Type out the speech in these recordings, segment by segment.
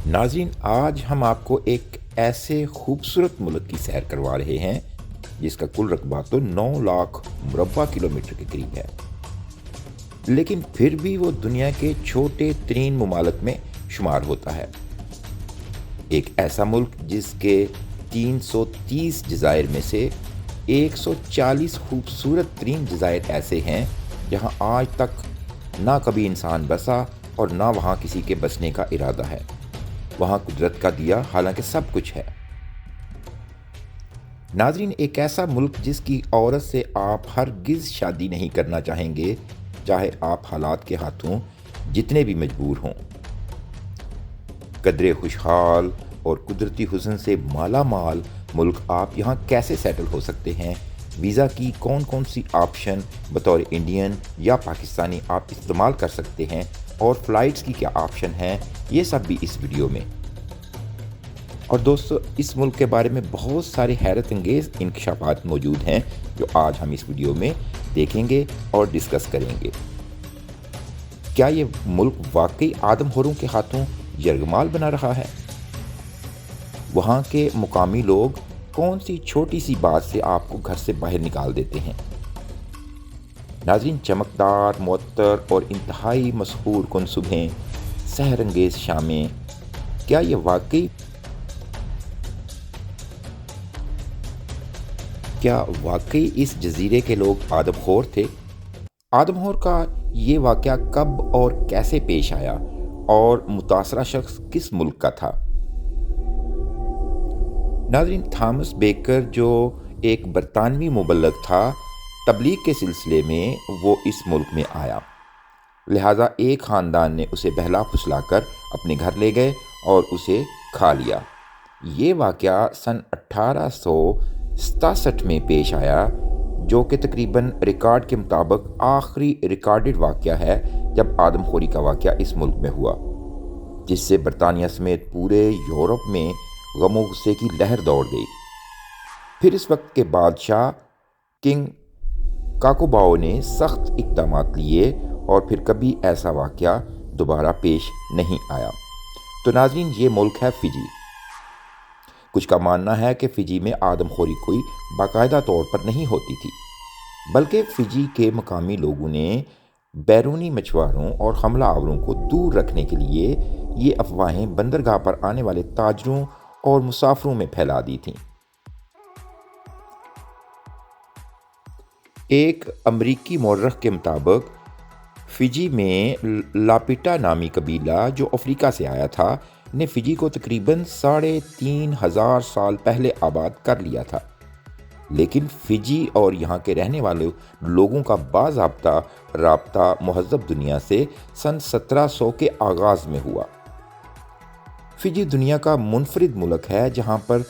ناظرین، آج ہم آپ کو ایک ایسے خوبصورت ملک کی سیر کروا رہے ہیں جس کا کل رقبہ تو 9 لاکھ مربع کلومیٹر کے قریب ہے، لیکن پھر بھی وہ دنیا کے چھوٹے ترین ممالک میں شمار ہوتا ہے۔ ایک ایسا ملک جس کے 330 جزائر میں سے 140 خوبصورت ترین جزائر ایسے ہیں جہاں آج تک نہ کبھی انسان بسا اور نہ وہاں کسی کے بسنے کا ارادہ ہے۔ وہاں قدرت کا دیا حالانکہ سب کچھ ہے۔ ناظرین، ایک ایسا ملک جس کی عورت سے آپ ہرگز شادی نہیں کرنا چاہیں گے، چاہے آپ حالات کے ہاتھوں جتنے بھی مجبور ہوں۔ قدرے خوشحال اور قدرتی حسن سے مالا مال ملک آپ یہاں کیسے سیٹل ہو سکتے ہیں؟ ویزا کی کون کون سی آپشن بطور انڈین یا پاکستانی آپ استعمال کر سکتے ہیں اور فلائٹس کی کیا آپشن ہیں، یہ سب بھی اس ویڈیو میں۔ اور دوستو، اس ملک کے بارے میں بہت سارے حیرت انگیز انکشافات موجود ہیں جو آج ہم اس ویڈیو میں دیکھیں گے اور ڈسکس کریں گے۔ کیا یہ ملک واقعی آدم خوروں کے ہاتھوں یرغمال بنا رہا ہے؟ وہاں کے مقامی لوگ کون سی چھوٹی سی بات سے آپ کو گھر سے باہر نکال دیتے ہیں؟ ناظرین، چمکدار، معطر اور انتہائی مسحور کن صبحیں، سحر انگیز شامیں، کیا واقعی اس جزیرے کے لوگ آدم خور تھے؟ آدم خور کا یہ واقعہ کب اور کیسے پیش آیا اور متاثرہ شخص کس ملک کا تھا؟ ناظرین، تھامس بیکر جو ایک برطانوی مبلغ تھا، تبلیغ کے سلسلے میں وہ اس ملک میں آیا، لہٰذا ایک خاندان نے اسے بہلا پھسلا کر اپنے گھر لے گئے اور اسے کھا لیا۔ یہ واقعہ سن 1867 میں پیش آیا، جو کہ تقریباً ریکارڈ کے مطابق آخری ریکارڈڈ واقعہ ہے جب آدم خوری کا واقعہ اس ملک میں ہوا، جس سے برطانیہ سمیت پورے یورپ میں غم و غصے کی لہر دوڑ گئی۔ پھر اس وقت کے بادشاہ کنگ کاکوباؤ نے سخت اقدامات لیے اور پھر کبھی ایسا واقعہ دوبارہ پیش نہیں آیا۔ تو ناظرین، یہ ملک ہے فجی۔ کچھ کا ماننا ہے کہ فجی میں آدم خوری کوئی باقاعدہ طور پر نہیں ہوتی تھی، بلکہ فجی کے مقامی لوگوں نے بیرونی مچھواروں اور حملہ آوروں کو دور رکھنے کے لیے یہ افواہیں بندرگاہ پر آنے والے تاجروں اور مسافروں میں پھیلا دی تھیں۔ ایک امریکی مورخ کے مطابق فجی میں لاپیٹا نامی قبیلہ جو افریقہ سے آیا تھا نے فجی کو تقریباً 3500 سال پہلے آباد کر لیا تھا، لیکن فجی اور یہاں کے رہنے والے لوگوں کا باضابطہ رابطہ مہذب دنیا سے سن 1700 کے آغاز میں ہوا۔ فجی دنیا کا منفرد ملک ہے جہاں پر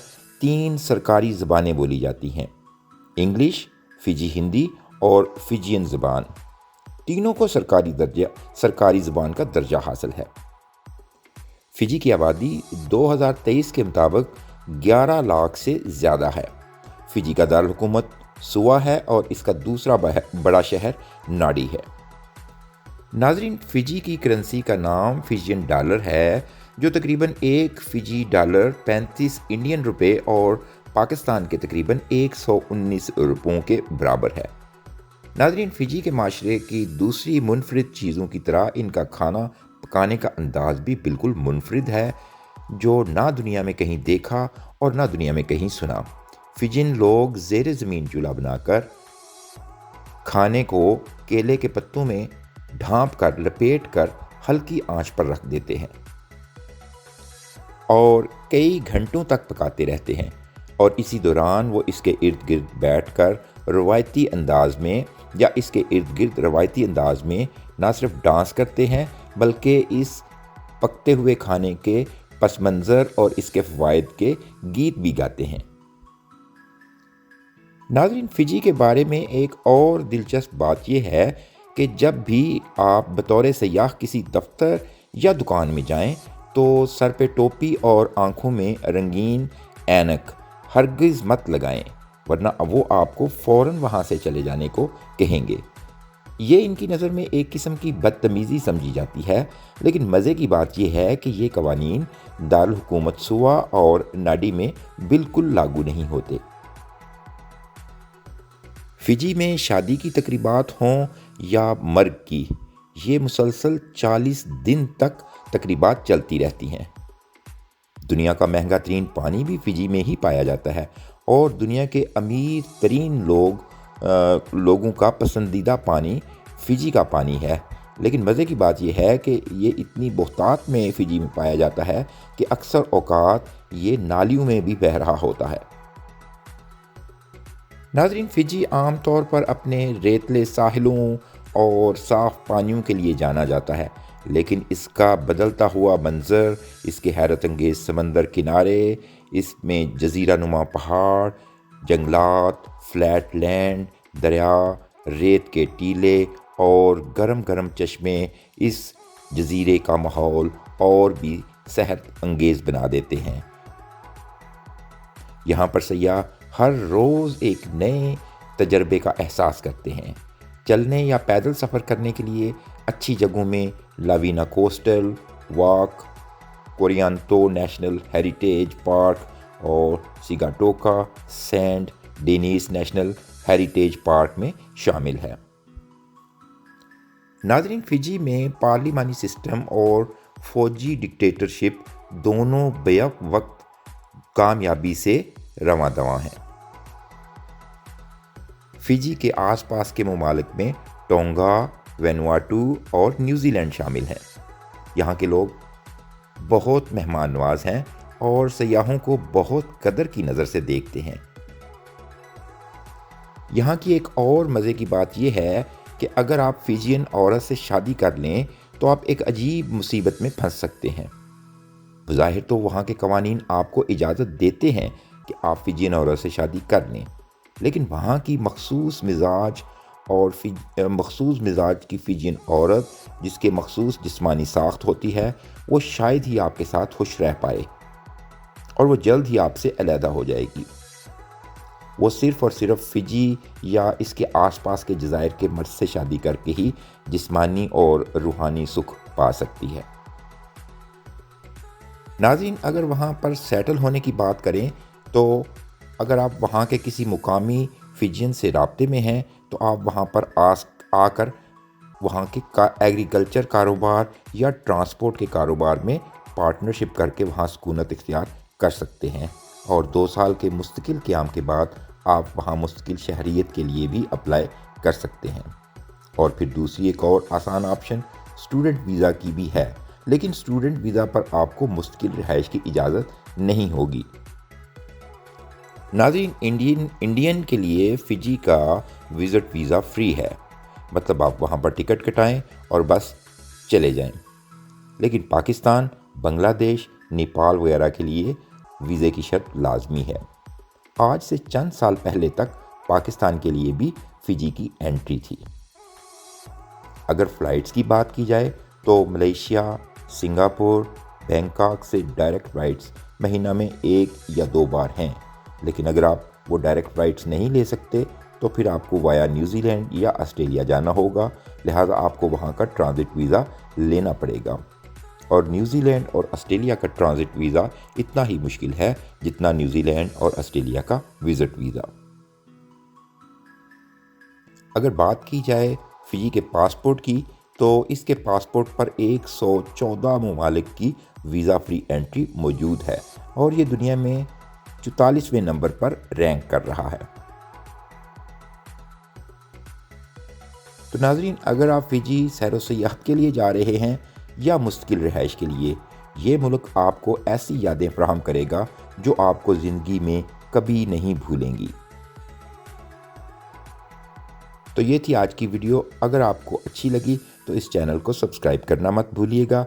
3 سرکاری زبانیں بولی جاتی ہیں: انگلش، فجی ہندی اور فجین زبان۔ تینوں کو سرکاری زبان کا درجہ حاصل ہے۔ فجی کی آبادی 2023 کے مطابق 11 لاکھ سے زیادہ ہے۔ فجی کا دارالحکومت سوا ہے اور اس کا دوسرا بڑا شہر ناڈی ہے۔ ناظرین، فجی کی کرنسی کا نام فجین ڈالر ہے، جو تقریباً ایک فجی ڈالر 35 انڈین روپے اور پاکستان کے تقریباً 119 روپوں کے برابر ہے۔ ناظرین، فجی کے معاشرے کی دوسری منفرد چیزوں کی طرح ان کا کھانا پکانے کا انداز بھی بالکل منفرد ہے، جو نہ دنیا میں کہیں دیکھا اور نہ دنیا میں کہیں سنا۔ فجین لوگ زیر زمین چولہا بنا کر کھانے کو کیلے کے پتوں میں ڈھانپ کر لپیٹ کر ہلکی آنچ پر رکھ دیتے ہیں اور کئی گھنٹوں تک پکاتے رہتے ہیں، اور اسی دوران وہ اس کے ارد گرد بیٹھ کر روایتی انداز میں نہ صرف ڈانس کرتے ہیں بلکہ اس پکتے ہوئے کھانے کے پس منظر اور اس کے فوائد کے گیت بھی گاتے ہیں۔ ناظرین، فجی کے بارے میں ایک اور دلچسپ بات یہ ہے کہ جب بھی آپ بطور سیاح کسی دفتر یا دکان میں جائیں تو سر پہ ٹوپی اور آنکھوں میں رنگین اینک ہرگز مت لگائیں، ورنہ وہ آپ کو فوراً وہاں سے چلے جانے کو کہیں گے۔ یہ ان کی نظر میں ایک قسم کی بدتمیزی سمجھی جاتی ہے، لیکن مزے کی بات یہ ہے کہ یہ قوانین دارالحکومت سوا اور ناڈی میں بالکل لاگو نہیں ہوتے۔ فجی میں شادی کی تقریبات ہوں یا مرگ کی، یہ مسلسل 40 دن تک تقریبات چلتی رہتی ہیں۔ دنیا کا مہنگا ترین پانی بھی فجی میں ہی پایا جاتا ہے، اور دنیا کے امیر ترین لوگوں کا پسندیدہ پانی فجی کا پانی ہے۔ لیکن مزے کی بات یہ ہے کہ یہ اتنی بحتات میں فجی میں پایا جاتا ہے کہ اکثر اوقات یہ نالیوں میں بھی بہہ رہا ہوتا ہے۔ ناظرین، فجی عام طور پر اپنے ریتلے ساحلوں اور صاف پانیوں کے لیے جانا جاتا ہے، لیکن اس کا بدلتا ہوا منظر، اس کے حیرت انگیز سمندر کنارے، اس میں جزیرہ نما پہاڑ، جنگلات، فلیٹ لینڈ، دریا، ریت کے ٹیلے اور گرم گرم چشمے اس جزیرے کا ماحول اور بھی صحت انگیز بنا دیتے ہیں۔ یہاں پر سیاح ہر روز ایک نئے تجربے کا احساس کرتے ہیں۔ چلنے یا پیدل سفر کرنے کے لیے اچھی جگہوں میں Lavena Coastal Walk, Koroyanitu National Heritage Park اور Sigatoka Sand Dunes National Heritage Park میں شامل ہے۔ ناظرین، فجی میں پارلیمانی سسٹم اور فوجی ڈکٹیٹرشپ دونوں بیک وقت کامیابی سے رواں دواں ہیں۔ فجی کے آس پاس کے ممالک میں ٹونگا، وینواٹو اور نیوزی لینڈ شامل ہیں۔ یہاں کے لوگ بہت مہمان نواز ہیں اور سیاحوں کو بہت قدر کی نظر سے دیکھتے ہیں۔ یہاں کی ایک اور مزے کی بات یہ ہے کہ اگر آپ فجین عورت سے شادی کر لیں تو آپ ایک عجیب مصیبت میں پھنس سکتے ہیں۔ بظاہر تو وہاں کے قوانین آپ کو اجازت دیتے ہیں کہ آپ فجین عورت سے شادی کر لیں، لیکن وہاں کی مخصوص مزاج کی فجین عورت، جس کے مخصوص جسمانی ساخت ہوتی ہے، وہ شاید ہی آپ کے ساتھ خوش رہ پائے اور وہ جلد ہی آپ سے علیحدہ ہو جائے گی۔ وہ صرف اور صرف فجی یا اس کے آس پاس کے جزائر کے مرد سے شادی کر کے ہی جسمانی اور روحانی سکھ پا سکتی ہے۔ ناظرین، اگر وہاں پر سیٹل ہونے کی بات کریں تو اگر آپ وہاں کے کسی مقامی فجین سے رابطے میں ہیں تو آپ وہاں پر آ کر وہاں کے ایگریکلچر کاروبار یا ٹرانسپورٹ کے کاروبار میں پارٹنرشپ کر کے وہاں سکونت اختیار کر سکتے ہیں، اور 2 سال کے مستقل قیام کے بعد آپ وہاں مستقل شہریت کے لیے بھی اپلائی کر سکتے ہیں۔ اور پھر دوسری ایک اور آسان آپشن اسٹوڈنٹ ویزا کی بھی ہے، لیکن اسٹوڈنٹ ویزا پر آپ کو مستقل رہائش کی اجازت نہیں ہوگی۔ ناظرین، انڈین کے لیے فجی کا وزٹ ویزا فری ہے، مطلب آپ وہاں پر ٹکٹ کٹائیں اور بس چلے جائیں، لیکن پاکستان، بنگلہ دیش، نیپال وغیرہ کے لیے ویزے کی شرط لازمی ہے۔ آج سے چند سال پہلے تک پاکستان کے لیے بھی فجی کی انٹری تھی۔ اگر فلائٹس کی بات کی جائے تو ملیشیا، سنگاپور، بینکاک سے ڈائریکٹ فلائٹس مہینہ میں 1 یا 2 بار ہیں، لیکن اگر آپ وہ ڈائریکٹ فلائٹس نہیں لے سکتے تو پھر آپ کو وایا نیوزی لینڈ یا آسٹریلیا جانا ہوگا، لہٰذا آپ کو وہاں کا ٹرانزٹ ویزا لینا پڑے گا، اور نیوزی لینڈ اور آسٹریلیا کا ٹرانزٹ ویزا اتنا ہی مشکل ہے جتنا نیوزی لینڈ اور آسٹریلیا کا وزٹ ویزا۔ اگر بات کی جائے فجی کے پاسپورٹ کی تو اس کے پاسپورٹ پر 114 ممالک کی ویزا فری انٹری موجود ہے، اور یہ دنیا میں 44ویں نمبر پر رینک کر رہا ہے۔ تو ناظرین، اگر آپ فجی سیر و سیاحت کے لیے جا رہے ہیں یا مستقل رہائش کے لیے، یہ ملک آپ کو ایسی یادیں فراہم کرے گا جو آپ کو زندگی میں کبھی نہیں بھولیں گی۔ تو یہ تھی آج کی ویڈیو۔ اگر آپ کو اچھی لگی تو اس چینل کو سبسکرائب کرنا مت بھولیے گا